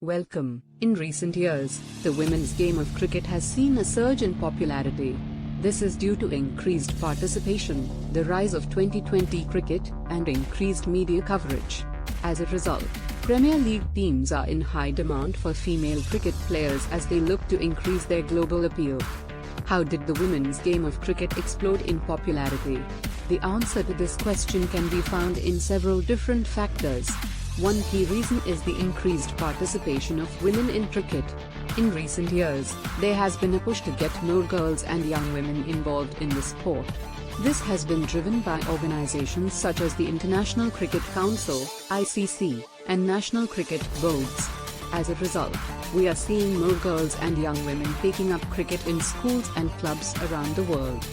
Welcome. In recent years, the women's game of cricket has seen a surge in popularity. This is due to increased participation, the rise of 2020 cricket, and increased media coverage. As a result, Premier League teams are in high demand for female cricket players as they look to increase their global appeal. How did the women's game of cricket explode in popularity? The answer to this question can be found in several different factors. One key reason is the increased participation of women in cricket. In recent years, there has been a push to get more girls and young women involved in the sport. This has been driven by organizations such as the International Cricket Council (ICC) and National Cricket Boards. As a result, we are seeing more girls and young women taking up cricket in schools and clubs around the world.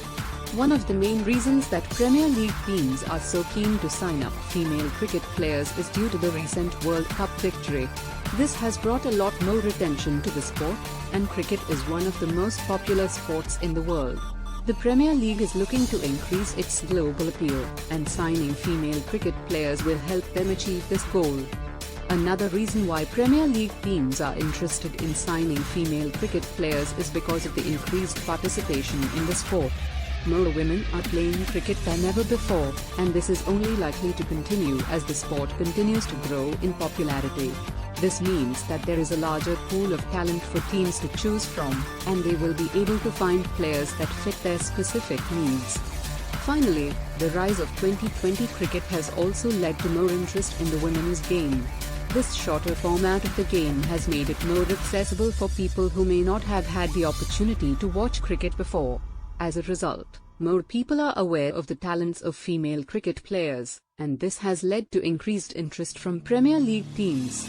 One of the main reasons that Premier League teams are so keen to sign up female cricket players is due to the recent World Cup victory. This has brought a lot more attention to the sport, and cricket is one of the most popular sports in the world. The Premier League is looking to increase its global appeal, and signing female cricket players will help them achieve this goal. Another reason why Premier League teams are interested in signing female cricket players is because of the increased participation in the sport. More women are playing cricket than ever before, and this is only likely to continue as the sport continues to grow in popularity. This means that there is a larger pool of talent for teams to choose from, and they will be able to find players that fit their specific needs. Finally, the rise of 2020 cricket has also led to more interest in the women's game. This shorter format of the game has made it more accessible for people who may not have had the opportunity to watch cricket before. As a result, more people are aware of the talents of female cricket players, and this has led to increased interest from Premier League teams.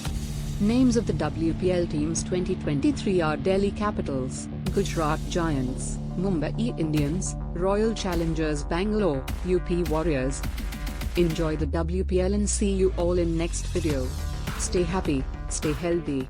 Names of the WPL teams 2023 are Delhi Capitals, Gujarat Giants, Mumbai Indians, Royal Challengers Bangalore, UP Warriors. Enjoy the WPL and see you all in next video. Stay happy, stay healthy.